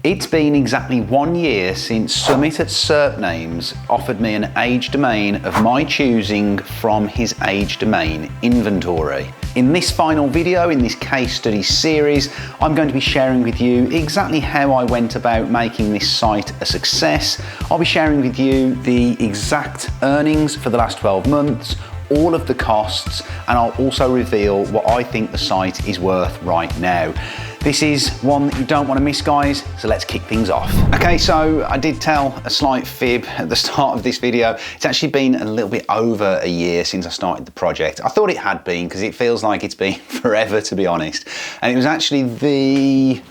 It's been exactly 1 year since Summit at SERP Names offered me an age domain of my choosing from his age domain inventory. In this final video, in this case study series, I'm going to be sharing with you exactly how I went about making this site a success. I'll be sharing with you the exact earnings for the last 12 months, all of the costs, and I'll also reveal what I think the site is worth right now. This is one that you don't want to miss, guys, so let's kick things off. Okay, so I did tell a slight fib at the start of this video. It's actually been a little bit over a year since I started the project. I thought it had been, because it feels like it's been forever, to be honest. And it was actually the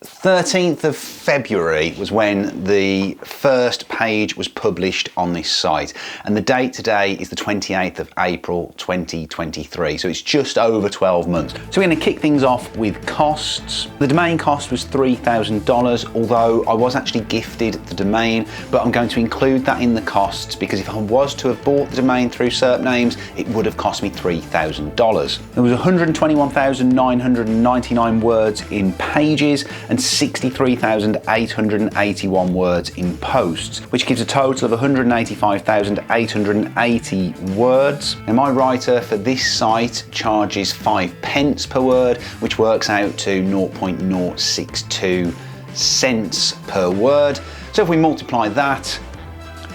13th of February was when the first page was published on this site, and the date today is the 28th of April 2023, so it's just over 12 months. So we're going to kick things off with costs. The domain cost was $3,000, although I was actually gifted the domain, but I'm going to include that in the costs because if I was to have bought the domain through SERP Names, it would have cost me $3,000. There was 121,999 words in pages and 63,881 words in posts, which gives a total of 185,880 words. Now, my writer for this site charges 5 pence per word, which works out to 0.062 cents per word. So if we multiply that,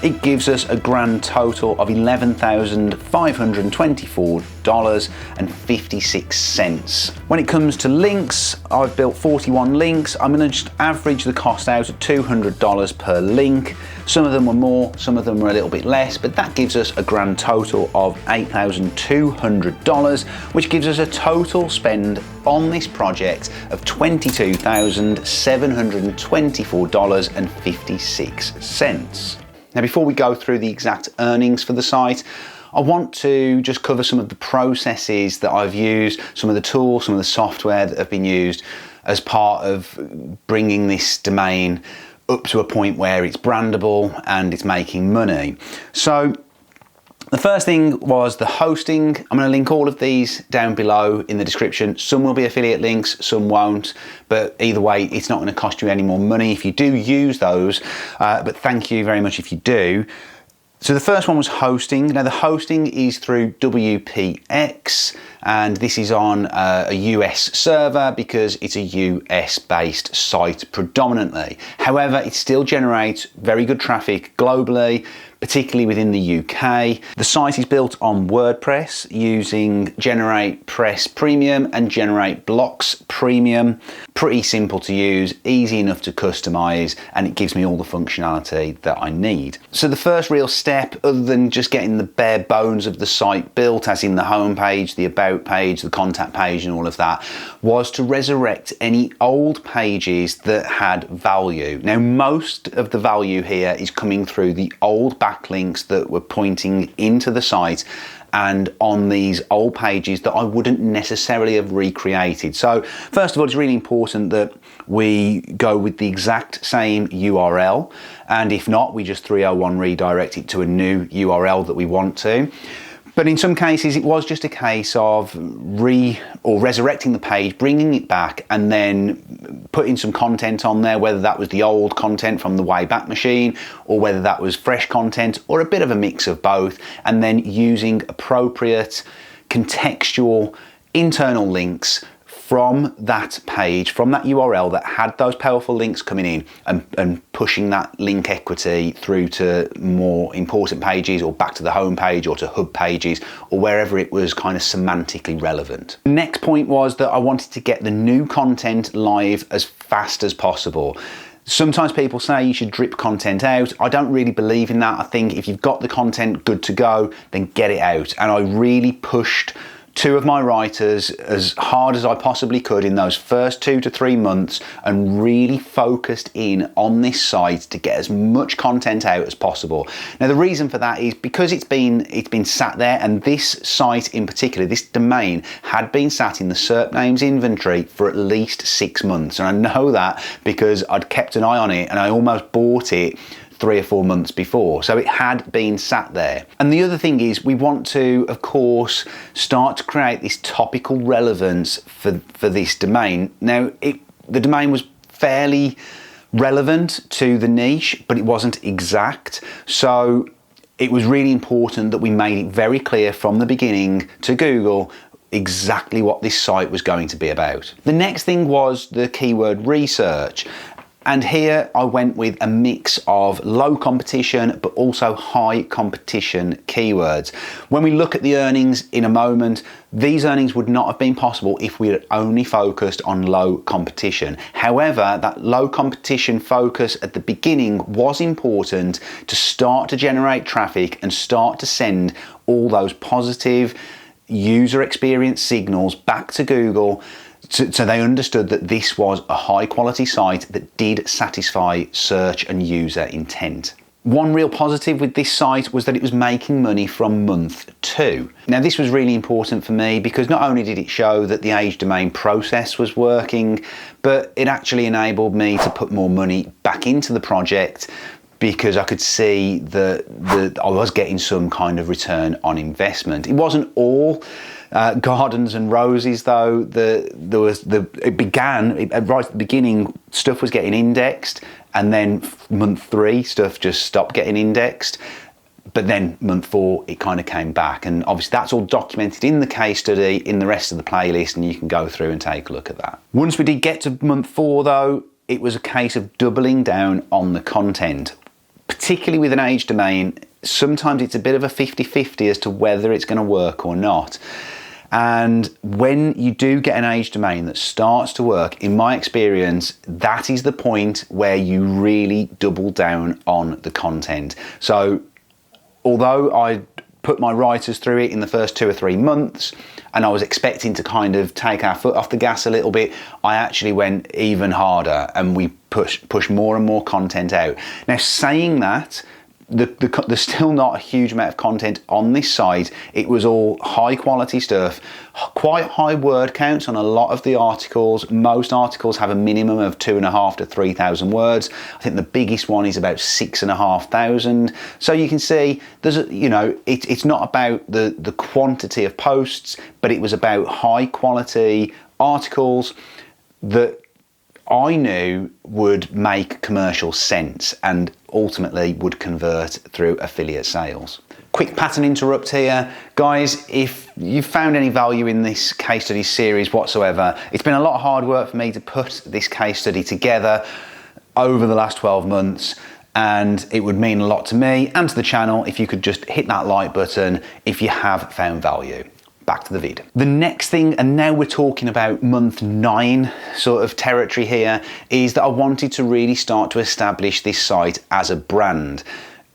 it gives us a grand total of $11,524.56. When it comes to links, I've built 41 links. I'm going to just average the cost out at $200 per link. Some of them were more, some of them were a little bit less, but that gives us a grand total of $8,200, which gives us a total spend on this project of $22,724.56. Now, before we go through the exact earnings for the site, I want to just cover some of the processes that I've used, some of the tools, some of the software that have been used as part of bringing this domain up to a point where it's brandable and it's making money. So the first thing was the hosting. I'm going to link all of these down below in the description. Some will be affiliate links, some won't, but either way, it's not going to cost you any more money if you do use those, but thank you very much if you do. So the first one was hosting. Now, the hosting is through WPX, and this is on a US server because it's a US based site predominantly. However, it still generates very good traffic globally, particularly within the UK. The site is built on WordPress using Generate Press Premium and Generate Blocks Premium. Pretty simple to use, easy enough to customize, and it gives me all the functionality that I need. So the first real step, other than just getting the bare bones of the site built, as in the home page, the about page, the contact page, and all of that, was to resurrect any old pages that had value. Now, most of the value here is coming through the old backlinks that were pointing into the site and on these old pages that I wouldn't necessarily have recreated. So first of all, it's really important that we go with the exact same URL, and if not, we just 301 redirect it to a new URL that we want to. But in some cases, it was just a case of resurrecting the page, bringing it back, and then putting some content on there, whether that was the old content from the Wayback Machine, or whether that was fresh content, or a bit of a mix of both, and then using appropriate contextual internal links from that page, from that URL that had those powerful links coming in, and pushing that link equity through to more important pages, or back to the home page, or to hub pages, or wherever it was kind of semantically relevant. The next point was that I wanted to get the new content live as fast as possible. Sometimes people say you should drip content out. I don't really believe in that. I think if you've got the content good to go, then get it out. And I really pushed 2 of my writers as hard as I possibly could in those first 2 to 3 months, and really focused in on this site to get as much content out as possible. Now, the reason for that is because it's been sat there, and this site in particular, this domain, had been sat in the SERP Names inventory for at least 6 months. And I know that because I'd kept an eye on it, and I almost bought it 3 or 4 months before. So it had been sat there. And the other thing is, we want to, of course, start to create this topical relevance for this domain. Now, it the domain was fairly relevant to the niche, but it wasn't exact. So it was really important that we made it very clear from the beginning to Google exactly what this site was going to be about. The next thing was the keyword research. And here I went with a mix of low competition but also high competition keywords. When we look at the earnings in a moment, these earnings would not have been possible if we had only focused on low competition. However, that low competition focus at the beginning was important to start to generate traffic and start to send all those positive user experience signals back to Google, so they understood that this was a high quality site that did satisfy search and user intent. One real positive with this site was that it was making money from month 2. Now this was really important for me because not only did it show that the age domain process was working, but it actually enabled me to put more money back into the project because I could see that I was getting some kind of return on investment. It wasn't all gardens and roses though. It began right at the beginning, stuff was getting indexed, and then month 3 stuff just stopped getting indexed, but then month 4 it kind of came back, and obviously that's all documented in the case study in the rest of the playlist, and you can go through and take a look at that. Once we did get to month 4 though, it was a case of doubling down on the content. Particularly with an age domain, sometimes it's a bit of a 50-50 as to whether it's going to work or not. And when you do get an age domain that starts to work, in my experience, that is the point where you really double down on the content. So although I put my writers through it in the first 2 or 3 months, and I was expecting to kind of take our foot off the gas a little bit, I actually went even harder and we push more and more content out. Now saying that, there's still not a huge amount of content on this site. It was all high quality stuff, quite high word counts on a lot of the articles. Most articles have a minimum of 2,500 to 3,000 words. I think the biggest one is about 6,500. So you can see there's it's not about the quantity of posts, but it was about high quality articles that I knew would make commercial sense and ultimately would convert through affiliate sales. Quick pattern interrupt here. Guys, if you've found any value in this case study series whatsoever, it's been a lot of hard work for me to put this case study together over the last 12 months. And it would mean a lot to me and to the channel if you could just hit that like button if you have found value. Back to the vid. The next thing, and now we're talking about month 9 sort of territory here, is that I wanted to really start to establish this site as a brand.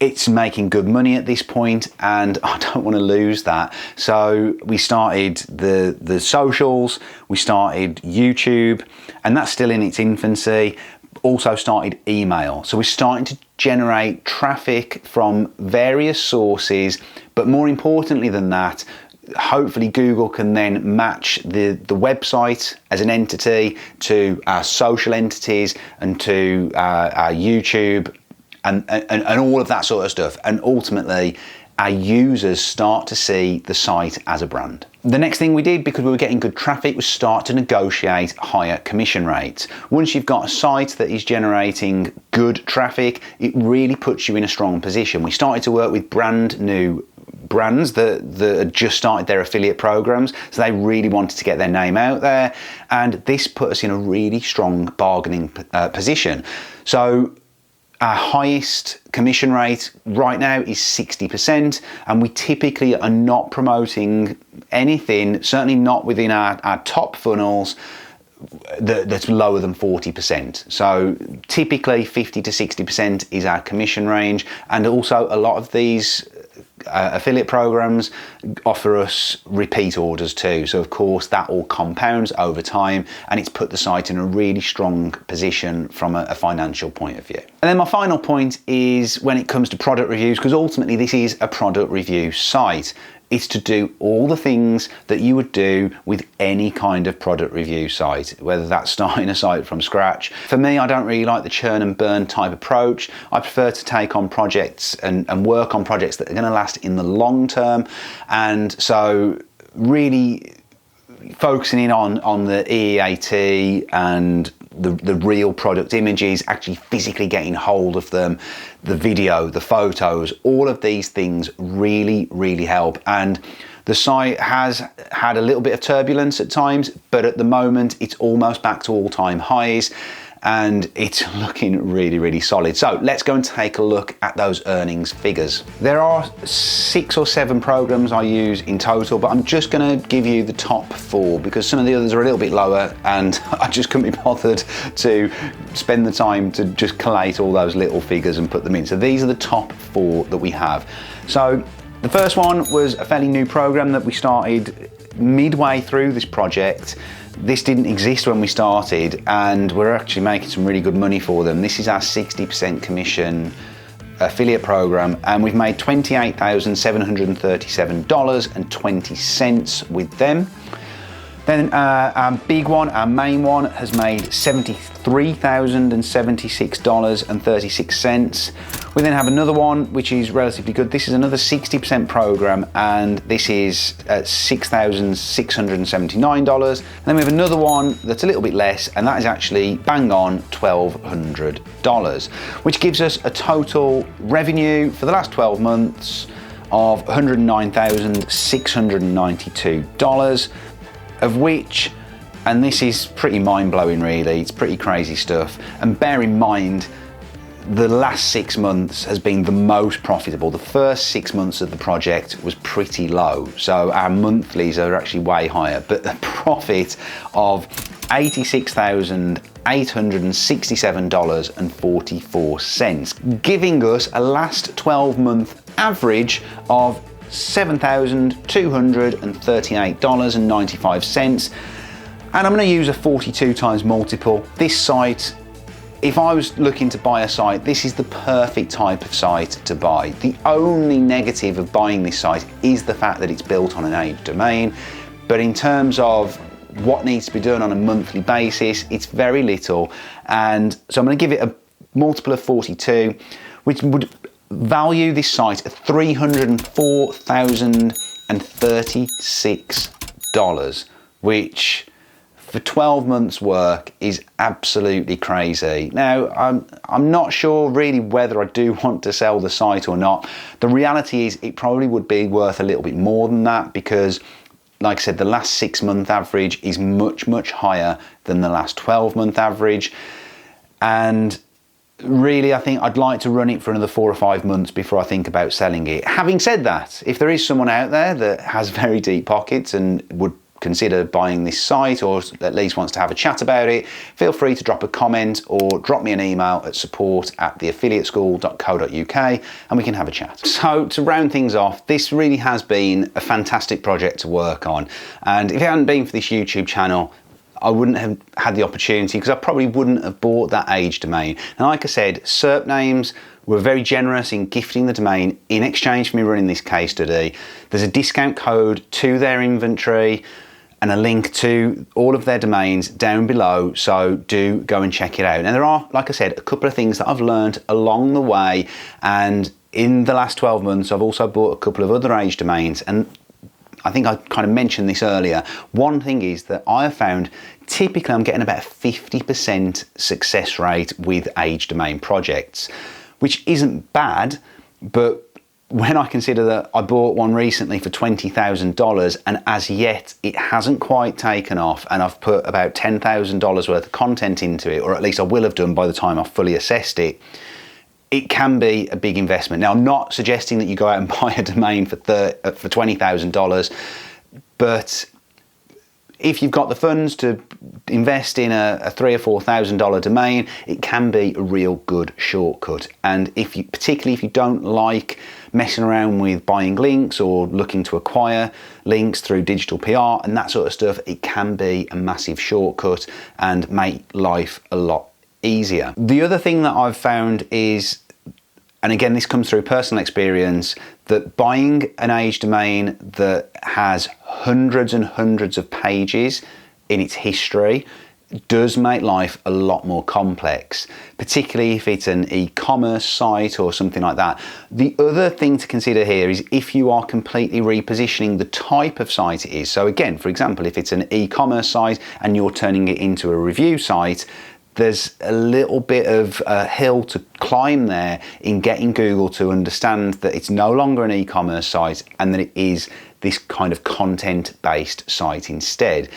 It's making good money at this point and I don't want to lose that. So we started the socials, we started YouTube, and that's still in its infancy. Also started email. So we're starting to generate traffic from various sources, but more importantly than that, hopefully Google can then match the website as an entity to our social entities and to our YouTube and all of that sort of stuff. And ultimately, our users start to see the site as a brand. The next thing we did, because we were getting good traffic, was start to negotiate higher commission rates. Once you've got a site that is generating good traffic, it really puts you in a strong position. We started to work with brand new brands that had just started their affiliate programs, so they really wanted to get their name out there, and this put us in a really strong bargaining position. So our highest commission rate right now is 60%, and we typically are not promoting anything, certainly not within our top funnels, that's lower than 40%. So typically 50 to 60% is our commission range, and also a lot of these affiliate programs offer us repeat orders too. So of course that all compounds over time, and it's put the site in a really strong position from a financial point of view. And then my final point is when it comes to product reviews, because ultimately this is a product review site. It's to do all the things that you would do with any kind of product review site, whether that's starting a site from scratch. For me, I don't really like the churn and burn type approach. I prefer to take on projects and work on projects that are going to last in the long term. And so really focusing in on the EEAT and the real product images, actually physically getting hold of them, the video, the photos, all of these things really, really help. And the site has had a little bit of turbulence at times, but at the moment it's almost back to all-time highs and it's looking really, really solid. So let's go and take a look at those earnings figures. There are 6 or 7 programs I use in total, but I'm just gonna give you the top 4 because some of the others are a little bit lower and I just couldn't be bothered to spend the time to just collate all those little figures and put them in. So these are the top 4 that we have. So the first one was a fairly new program that we started midway through this project. This didn't exist when we started and we're actually making some really good money for them. This is our 60% commission affiliate program and we've made $28,737.20 with them. Then our big one, our main one, has made $73,076.36. We then have another one which is relatively good. This is another 60% program and this is at $6,679. And then we have another one that's a little bit less and that is actually bang on $1,200, which gives us a total revenue for the last 12 months of $109,692. Of which, and this is pretty mind-blowing really, it's pretty crazy stuff, and bear in mind the last 6 months has been the most profitable. The first 6 months of the project was pretty low, so our monthlies are actually way higher, but the profit of $86,867.44, giving us a last 12-month average of $7,238.95, and I'm going to use a 42 times multiple. This site, if I was looking to buy a site, this is the perfect type of site to buy. The only negative of buying this site is the fact that it's built on an age domain, but in terms of what needs to be done on a monthly basis, it's very little, and so I'm going to give it a multiple of 42, which would value this site at $304,036, which for 12 months work is absolutely crazy. Now, I'm not sure really whether I do want to sell the site or not. The reality is it probably would be worth a little bit more than that because, like I said, the last 6 month average is much, much higher than the last 12-month average. And really, I think I'd like to run it for another 4 or 5 months before I think about selling it. Having said that, if there is someone out there that has very deep pockets and would consider buying this site or at least wants to have a chat about it, feel free to drop a comment or drop me an email at support@theaffiliateschool.co.uk and we can have a chat. So to round things off, this really has been a fantastic project to work on, and if it hadn't been for this YouTube channel, I wouldn't have had the opportunity because I probably wouldn't have bought that age domain. And like I said, SERP Names were very generous in gifting the domain in exchange for me running this case study. There's a discount code to their inventory and a link to all of their domains down below, so do go and check it out. Now there are, like I said, a couple of things that I've learned along the way, and in the last 12 months I've also bought a couple of other age domains, and I think I kind of mentioned this earlier. One thing is that I have found typically I'm getting about a 50% success rate with age domain projects, which isn't bad, but when I consider that I bought one recently for $20,000 and as yet it hasn't quite taken off, and I've put about $10,000 worth of content into it, or at least I will have done by the time I've fully assessed it, it can be a big investment. Now, I'm not suggesting that you go out and buy a domain for $20,000, but if you've got the funds to invest in a $3,000 or $4,000 domain, it can be a real good shortcut. And particularly if you don't like messing around with buying links or looking to acquire links through digital PR and that sort of stuff, it can be a massive shortcut and make life a lot easier. The other thing that I've found is, and again this comes through personal experience, that buying an age domain that has hundreds and hundreds of pages in its history does make life a lot more complex, particularly if it's an e-commerce site or something like that. The other thing to consider here is if you are completely repositioning the type of site it is. So again, for example, if it's an e-commerce site and you're turning it into a review site, there's a little bit of a hill to climb there in getting Google to understand that it's no longer an e-commerce site and that it is this kind of content-based site instead.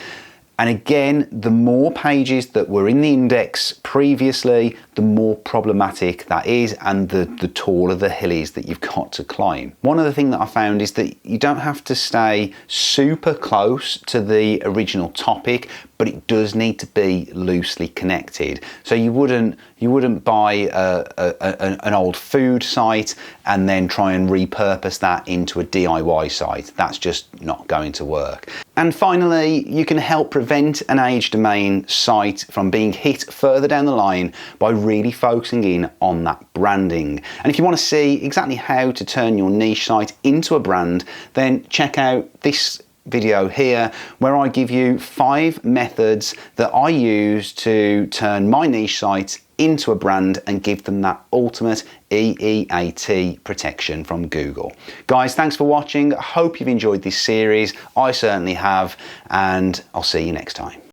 And again, the more pages that were in the index previously, the more problematic that is, and the taller the hill is that you've got to climb. One other thing that I found is that you don't have to stay super close to the original topic, but it does need to be loosely connected. So you wouldn't buy an old food site and then try and repurpose that into a DIY site. That's just not going to work. And finally, you can help prevent an age domain site from being hit further down the line by really focusing in on that branding. And if you want to see exactly how to turn your niche site into a brand, then check out this video here where I give you 5 methods that I use to turn my niche site into a brand and give them that ultimate EEAT protection from Google. Guys, thanks for watching. I hope you've enjoyed this series. I certainly have, and I'll see you next time.